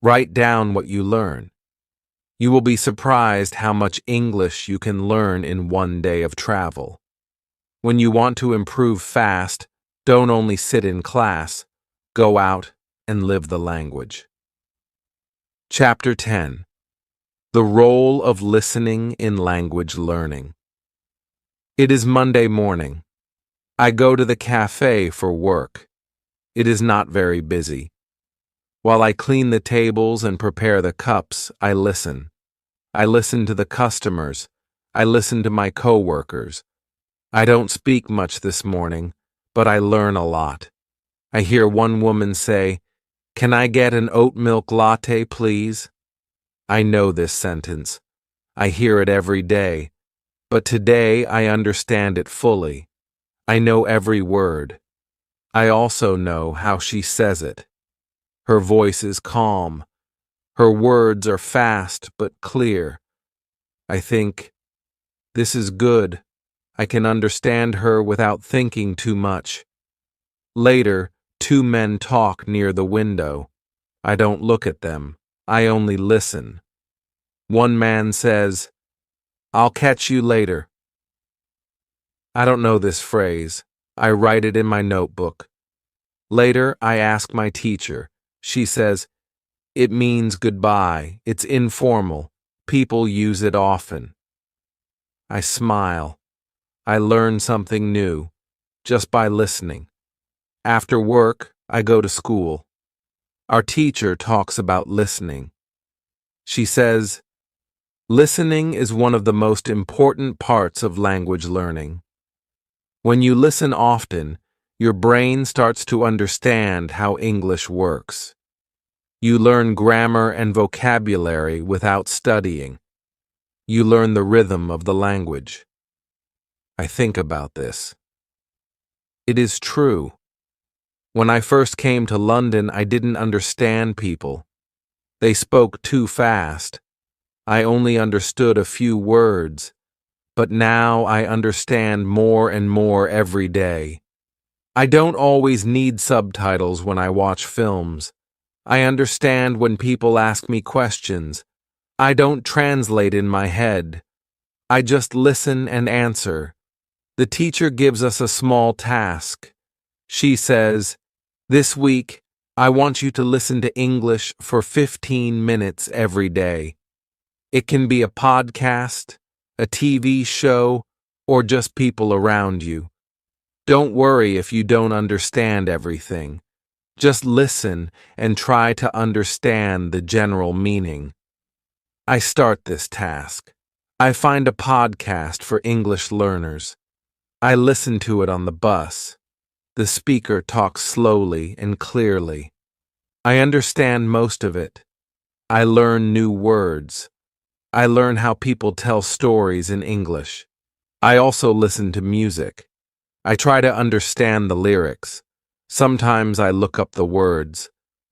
Write down what you learn. You will be surprised how much English you can learn in one day of travel. When you want to improve fast, don't only sit in class, go out and live the language. Chapter 10. The Role of Listening in Language Learning. It is Monday morning. I go to the cafe for work. It is not very busy. While I clean the tables and prepare the cups, I listen. I listen to the customers. I listen to my coworkers. I don't speak much this morning, but I learn a lot. I hear one woman say, "Can I get an oat milk latte, please?" I know this sentence. I hear it every day, but today I understand it fully. I know every word. I also know how she says it. Her voice is calm. Her words are fast but clear. I think, this is good. I can understand her without thinking too much. Later, two men talk near the window. I don't look at them. I only listen. One man says, "I'll catch you later." I don't know this phrase. I write it in my notebook. Later, I ask my teacher. She says, "It means goodbye. It's informal. People use it often." I smile. I learn something new, just by listening. After work, I go to school. Our teacher talks about listening. She says, listening is one of the most important parts of language learning. When you listen often, your brain starts to understand how English works. You learn grammar and vocabulary without studying. You learn the rhythm of the language. I think about this. It is true. When I first came to London, I didn't understand people. They spoke too fast. I only understood a few words, but now I understand more and more every day. I don't always need subtitles when I watch films. I understand when people ask me questions. I don't translate in my head. I just listen and answer. The teacher gives us a small task. She says, "This week, I want you to listen to English for 15 minutes every day." It can be a podcast, a TV show, or just people around you. Don't worry if you don't understand everything. Just listen and try to understand the general meaning. I start this task. I find a podcast for English learners. I listen to it on the bus. The speaker talks slowly and clearly. I understand most of it. I learn new words. I learn how people tell stories in English. I also listen to music. I try to understand the lyrics. Sometimes I look up the words.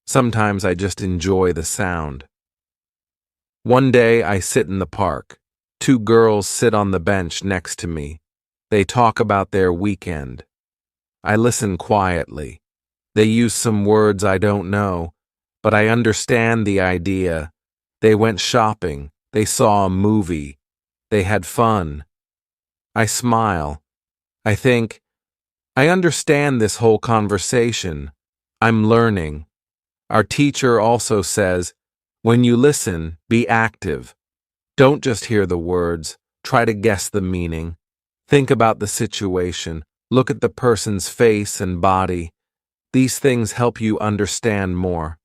Sometimes I just enjoy the sound. One day I sit in the park. Two girls sit on the bench next to me. They talk about their weekend. I listen quietly. They use some words I don't know, but I understand the idea. They went shopping. They saw a movie. They had fun. I smile. I think, I understand this whole conversation. I'm learning. Our teacher also says, when you listen, be active. Don't just hear the words. Try to guess the meaning. Think about the situation. Look at the person's face and body. These things help you understand more.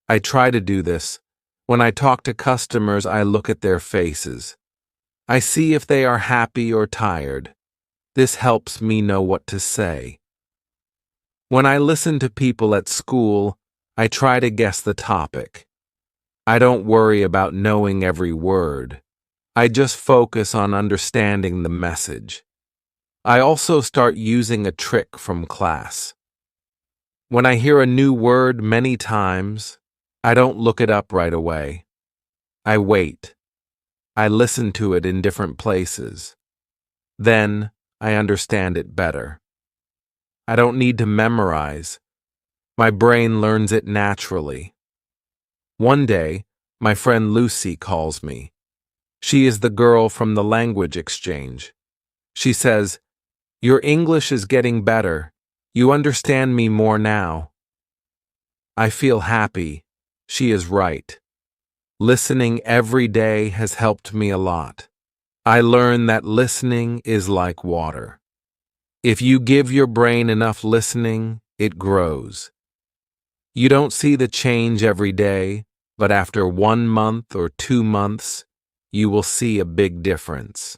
I try to do this. When I talk to customers, I look at their faces. I see if they are happy or tired. This helps me know what to say. When I listen to people at school, I try to guess the topic. I don't worry about knowing every word. I just focus on understanding the message. I also start using a trick from class. When I hear a new word many times, I don't look it up right away. I wait. I listen to it in different places. Then I understand it better. I don't need to memorize. My brain learns it naturally. One day, my friend Lucy calls me. She is the girl from the language exchange. She says, "Your English is getting better. You understand me more now." I feel happy. She is right. Listening every day has helped me a lot. I learn that listening is like water. If you give your brain enough listening, it grows. You don't see the change every day, but after 1 month or 2 months, you will see a big difference.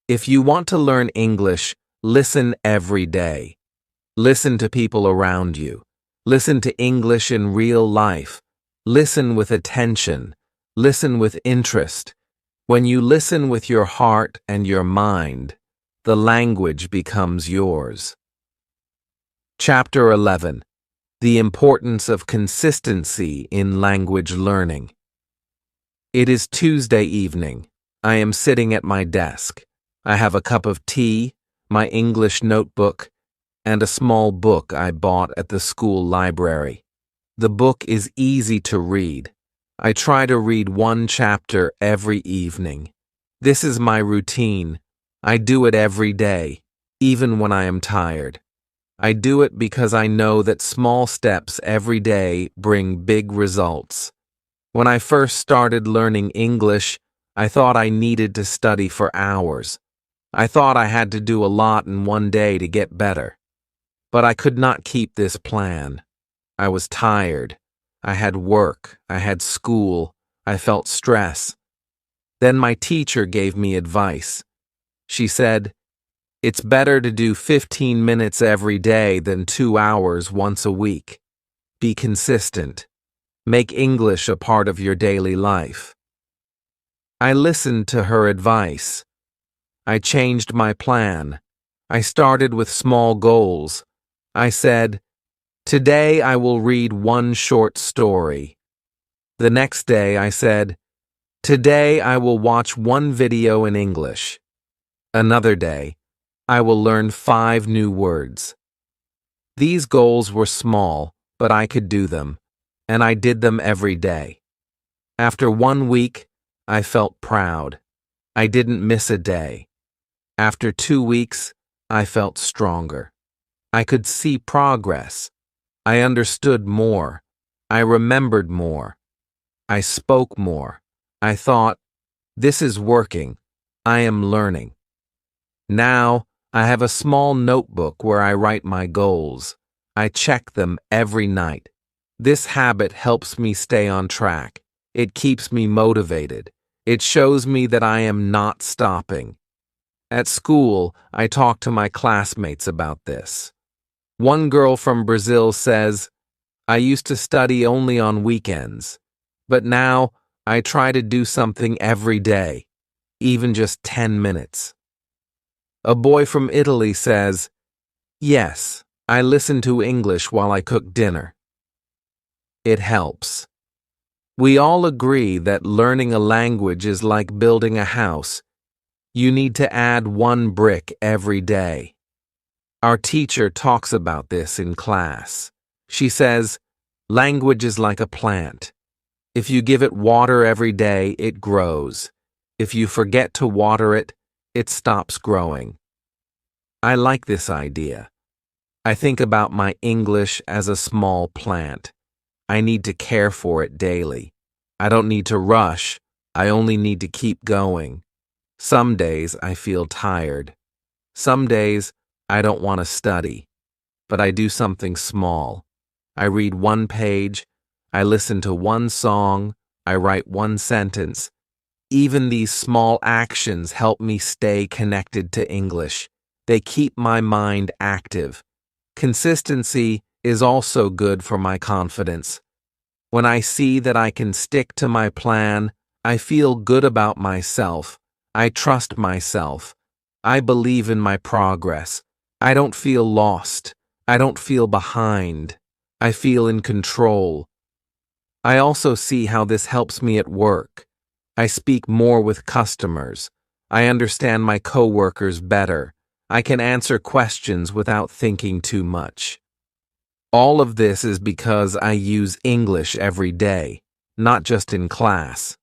If you want to learn English, listen every day. Listen to people around you. Listen to English in real life. Listen with attention. Listen with interest. When you listen with your heart and your mind, the language becomes yours. Chapter 11. The importance of consistency in language learning. It is Tuesday evening. I am sitting at my desk. I have a cup of tea, my English notebook, and a small book I bought at the school library. The book is easy to read. I try to read 1 chapter every evening. This is my routine. I do it every day, even when I am tired. I do it because I know that small steps every day bring big results. When I first started learning English, I thought I needed to study for hours. I thought I had to do a lot in one day to get better. But I could not keep this plan. I was tired. I had work. I had school. I felt stress. Then my teacher gave me advice. She said, "It's better to do 15 minutes every day than 2 hours once a week. Be consistent. Make English a part of your daily life." I listened to her advice. I changed my plan. I started with small goals. I said, "Today I will read 1 short story." The next day I said, "Today I will watch 1 video in English." Another day, I will learn 5 new words. These goals were small, but I could do them, and I did them every day. After 1 week, I felt proud. I didn't miss a day. After 2 weeks, I felt stronger. I could see progress. I understood more. I remembered more. I spoke more. I thought, this is working. I am learning. Now, I have a small notebook where I write my goals. I check them every night. This habit helps me stay on track. It keeps me motivated. It shows me that I am not stopping. At school, I talk to my classmates about this. One girl from Brazil says, I used to study only on weekends, but now I try to do something every day, even just 10 minutes. A boy from Italy says, yes, I listen to English while I cook dinner. It helps. We all agree that learning a language is like building a house. You need to add one brick every day. Our teacher talks about this in class. She says, language is like a plant. If you give it water every day, it grows. If you forget to water it, it stops growing. I like this idea. I think about my English as a small plant. I need to care for it daily. I don't need to rush. I only need to keep going. Some days I feel tired. Some days I don't want to study, but I do something small. I read one page, I listen to one song, I write one sentence. Even these small actions help me stay connected to English. They keep my mind active. Consistency is also good for my confidence. When I see that I can stick to my plan, I feel good about myself. I trust myself. I believe in my progress. I don't feel lost. I don't feel behind. I feel in control. I also see how this helps me at work. I speak more with customers. I understand my coworkers better. I can answer questions without thinking too much. All of this is because I use English every day, not just in class.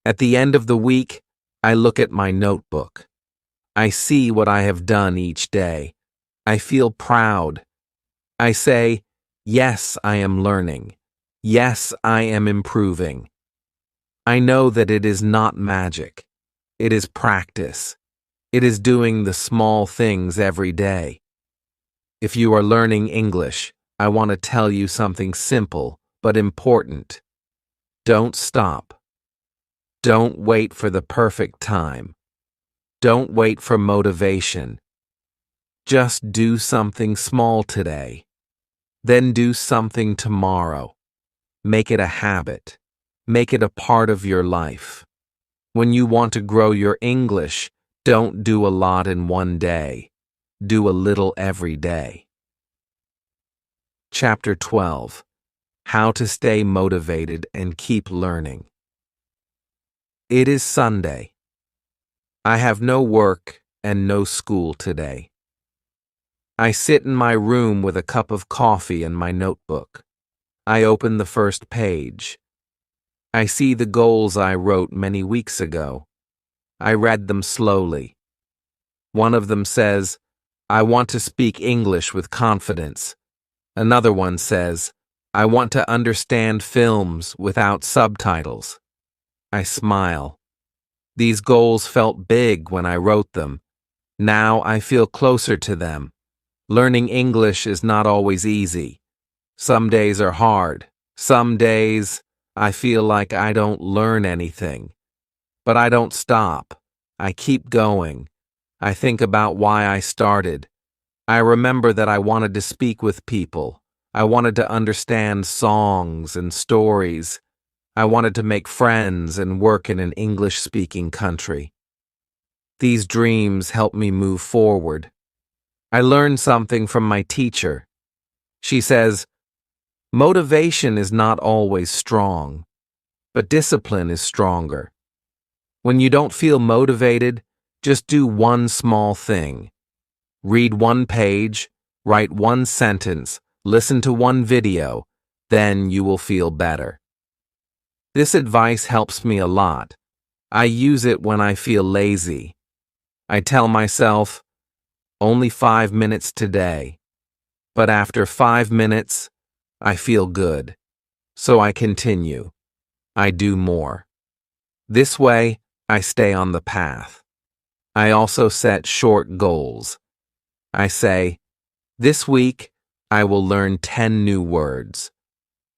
At the end of the week, I look at my notebook. I see what I have done each day. I feel proud. I say, yes, I am learning. Yes, I am improving. I know that it is not magic. It is practice. It is doing the small things every day. If you are learning English, I want to tell you something simple but important. Don't stop. Don't wait for the perfect time. Don't wait for motivation. Just do something small today. Then do something tomorrow. Make it a habit. Make it a part of your life. When you want to grow your English, don't do a lot in one day. Do a little every day. Chapter 12. How to stay motivated and keep learning. It is Sunday. I have no work and no school today. I sit in my room with a cup of coffee and my notebook. I open the first page. I see the goals I wrote many weeks ago. I read them slowly. One of them says, I want to speak English with confidence. Another one says, I want to understand films without subtitles. I smile. These goals felt big when I wrote them. Now I feel closer to them. Learning English is not always easy. Some days are hard. Some days I feel like I don't learn anything. But I don't stop. I keep going. I think about why I started. I remember that I wanted to speak with people. I wanted to understand songs and stories. I wanted to make friends and work in an English-speaking country. These dreams help me move forward. I learned something from my teacher. She says, motivation is not always strong, but discipline is stronger. When you don't feel motivated, just do one small thing. Read one page, write one sentence, listen to one video, then you will feel better. This advice helps me a lot. I use it when I feel lazy. I tell myself, only 5 minutes today. But after 5 minutes, I feel good. So I continue. I do more. This way, I stay on the path. I also set short goals. I say, this week, I will learn 10 new words.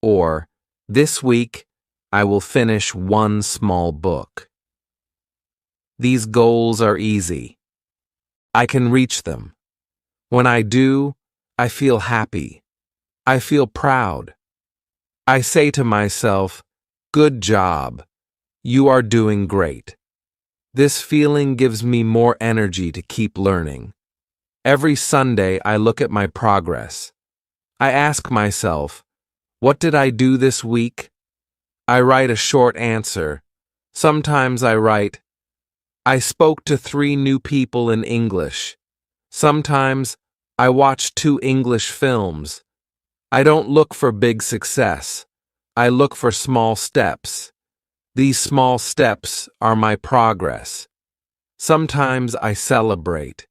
Or, this week, I will finish one small book. These goals are easy. I can reach them. When I do, I feel happy. I feel proud. I say to myself, good job. You are doing great. This feeling gives me more energy to keep learning. Every Sunday, I look at my progress. I ask myself, what did I do this week? I write a short answer. Sometimes I write, I spoke to 3 new people in English. Sometimes I watched 2 English films. I don't look for big success. I look for small steps. These small steps are my progress. Sometimes I celebrate.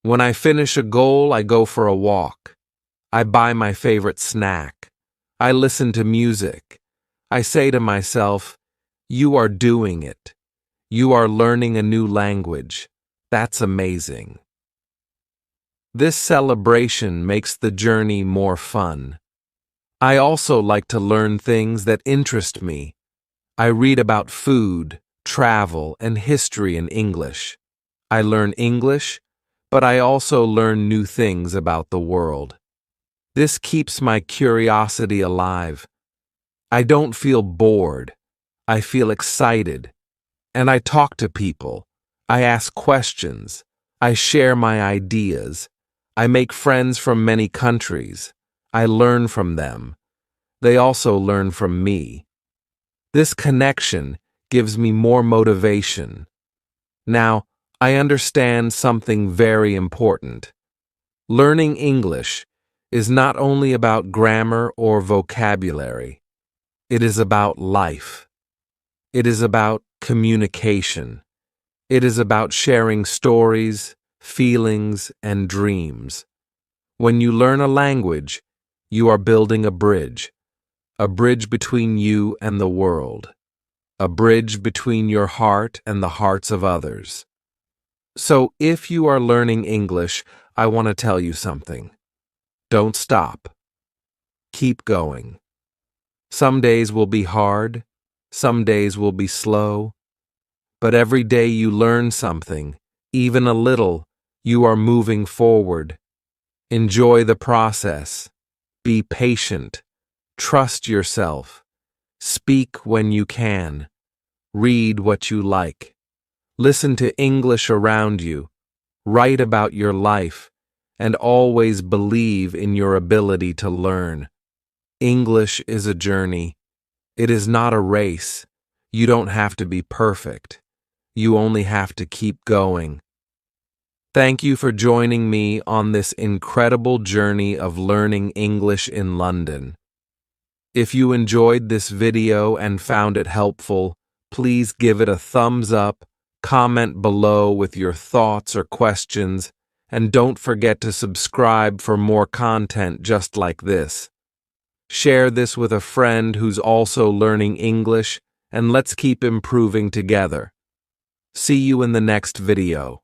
When I finish a goal, I go for a walk. I buy my favorite snack. I listen to music. I say to myself, you are doing it. You are learning a new language. That's amazing. This celebration makes the journey more fun. I also like to learn things that interest me. I read about food, travel, and history in English. I learn English, but I also learn new things about the world. This keeps my curiosity alive. I don't feel bored. I feel excited. And I talk to people. I ask questions. I share my ideas. I make friends from many countries. I learn from them. They also learn from me. This connection gives me more motivation. Now, I understand something very important. Learning English is not only about grammar or vocabulary. It is about life. It is about communication. It is about sharing stories, feelings, and dreams. When you learn a language, you are building a bridge between you and the world, a bridge between your heart and the hearts of others. So if you are learning English, I want to tell you something. Don't stop. Keep going. Some days will be hard, some days will be slow, but every day you learn something, even a little, you are moving forward. Enjoy the process. Be patient. Trust yourself. Speak when you can. Read what you like. Listen to English around you. Write about your life. And always believe in your ability to learn. English is a journey. It is not a race. You don't have to be perfect. You only have to keep going. Thank you for joining me on this incredible journey of learning English in London. If you enjoyed this video and found it helpful, please give it a thumbs up, comment below with your thoughts or questions, and don't forget to subscribe for more content just like this. Share this with a friend who's also learning English, and let's keep improving together. See you in the next video.